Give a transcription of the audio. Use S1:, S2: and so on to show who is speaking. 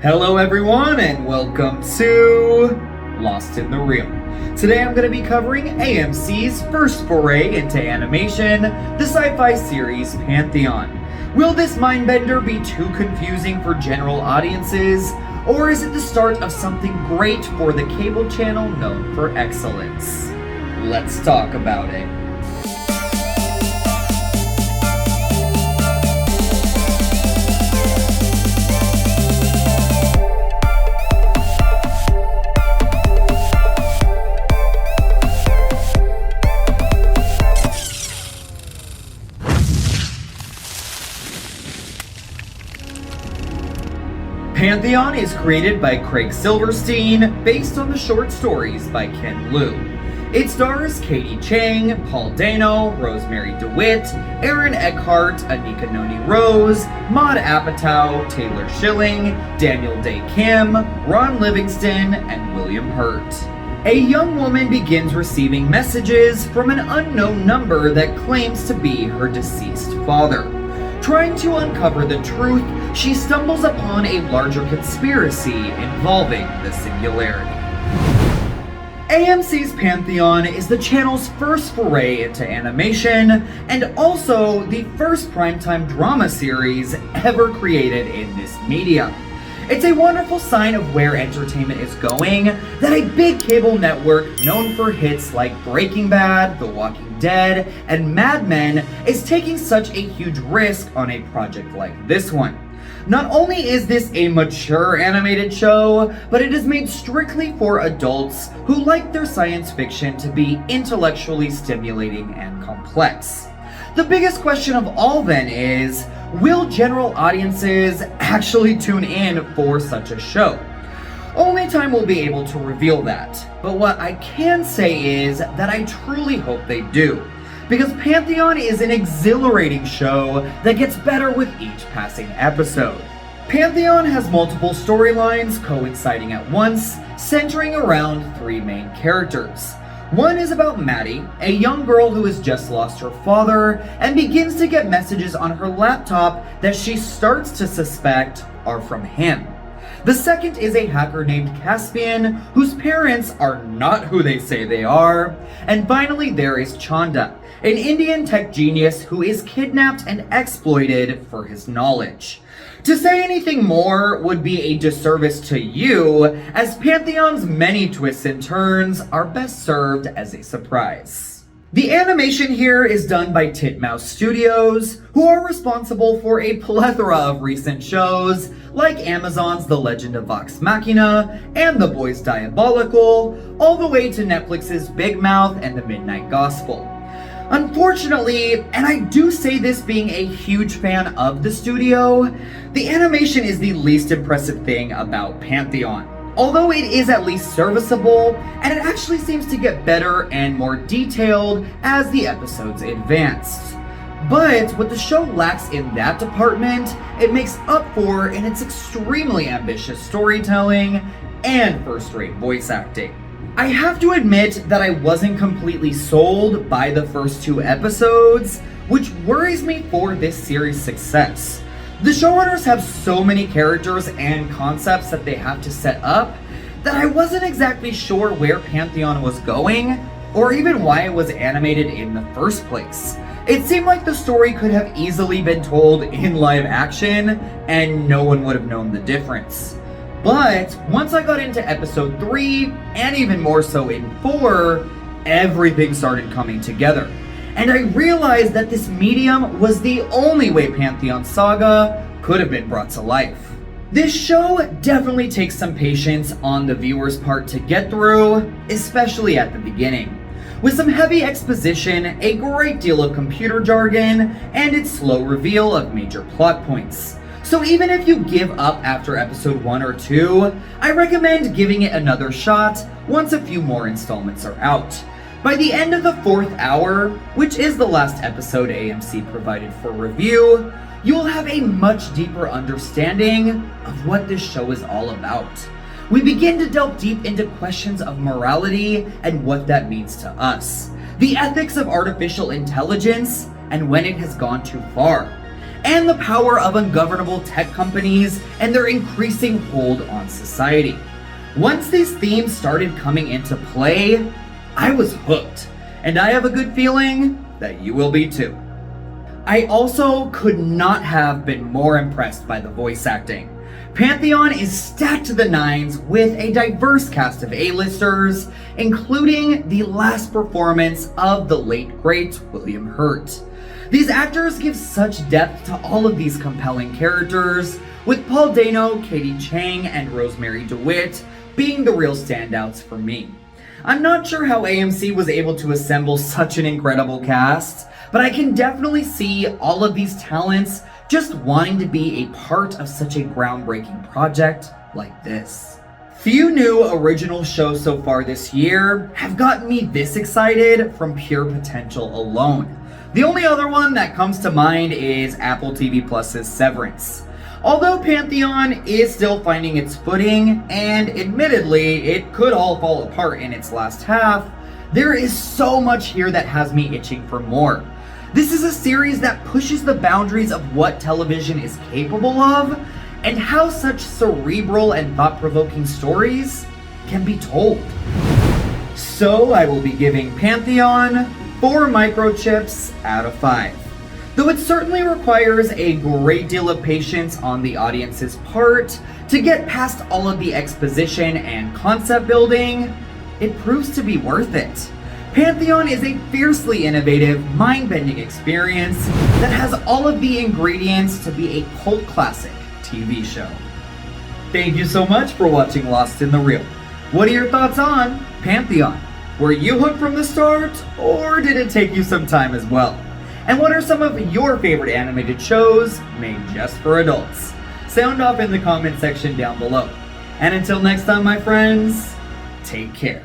S1: Hello everyone and welcome to Lost in the Reel. Today I'm going to be covering AMC's first foray into animation, the sci-fi series Pantheon. Will this mindbender be too confusing for general audiences, or is it the start of something great for the cable channel known for excellence? Let's talk about it. Pantheon is created by Craig Silverstein, based on the short stories by Ken Liu. It stars Katie Chang, Paul Dano, Rosemary DeWitt, Aaron Eckhart, Anika Noni Rose, Maud Apatow, Taylor Schilling, Daniel Day Kim, Ron Livingston, and William Hurt. A young woman begins receiving messages from an unknown number that claims to be her deceased father. Trying to uncover the truth, she stumbles upon a larger conspiracy involving the singularity. AMC's Pantheon is the channel's first foray into animation, and also the first primetime drama series ever created in this medium. It's a wonderful sign of where entertainment is going that a big cable network known for hits like Breaking Bad, The Walking Dead, and Mad Men is taking such a huge risk on a project like this one. Not only is this a mature animated show, but it is made strictly for adults who like their science fiction to be intellectually stimulating and complex. The biggest question of all then is, will general audiences actually tune in for such a show? Only time will be able to reveal that, but what I can say is that I truly hope they do, because Pantheon is an exhilarating show that gets better with each passing episode. Pantheon has multiple storylines coinciding at once, centering around three main characters. One is about Maddie, a young girl who has just lost her father and begins to get messages on her laptop that she starts to suspect are from him. The second is a hacker named Caspian, whose parents are not who they say they are. And finally, there is Chanda, an Indian tech genius who is kidnapped and exploited for his knowledge. To say anything more would be a disservice to you, as Pantheon's many twists and turns are best served as a surprise. The animation here is done by Titmouse Studios, who are responsible for a plethora of recent shows, like Amazon's The Legend of Vox Machina and The Boys Diabolical, all the way to Netflix's Big Mouth and The Midnight Gospel. Unfortunately, and I do say this being a huge fan of the studio, the animation is the least impressive thing about Pantheon. Although it is at least serviceable, and it actually seems to get better and more detailed as the episodes advance. But what the show lacks in that department, it makes up for in its extremely ambitious storytelling and first-rate voice acting. I have to admit that I wasn't completely sold by the first two episodes, which worries me for this series' success. The showrunners have so many characters and concepts that they have to set up that I wasn't exactly sure where Pantheon was going, or even why it was animated in the first place. It seemed like the story could have easily been told in live action, and no one would have known the difference. But once I got into episode 3, and even more so in 4, everything started coming together. And I realized that this medium was the only way Pantheon Saga could have been brought to life. This show definitely takes some patience on the viewer's part to get through, especially at the beginning. With some heavy exposition, a great deal of computer jargon, and its slow reveal of major plot points. So even if you give up after episode 1 or 2, I recommend giving it another shot once a few more installments are out. By the end of the 4th hour, which is the last episode AMC provided for review, you will have a much deeper understanding of what this show is all about. We begin to delve deep into questions of morality and what that means to us, the ethics of artificial intelligence, and when it has gone too far. and the power of ungovernable tech companies and their increasing hold on society. Once these themes started coming into play, I was hooked, and I have a good feeling that you will be too. I also could not have been more impressed by the voice acting. Pantheon is stacked to the nines with a diverse cast of A-listers, including the last performance of the late great William Hurt. These actors give such depth to all of these compelling characters, with Paul Dano, Katie Chang, and Rosemary DeWitt being the real standouts for me. I'm not sure how AMC was able to assemble such an incredible cast, but I can definitely see all of these talents just wanting to be a part of such a groundbreaking project like this. Few new original shows so far this year have gotten me this excited from pure potential alone. The only other one that comes to mind is Apple TV Plus's Severance. Although Pantheon is still finding its footing, and admittedly, it could all fall apart in its last half, there is so much here that has me itching for more. This is a series that pushes the boundaries of what television is capable of, and how such cerebral and thought-provoking stories can be told. So I will be giving Pantheon 4 microchips out of 5. Though it certainly requires a great deal of patience on the audience's part to get past all of the exposition and concept building, it proves to be worth it. Pantheon is a fiercely innovative, mind-bending experience that has all of the ingredients to be a cult classic TV show. Thank you so much for watching Lost in the Reel. What are your thoughts on Pantheon? Were you hooked from the start, or did it take you some time as well? And what are some of your favorite animated shows made just for adults? Sound off in the comment section down below. And until next time, my friends, take care.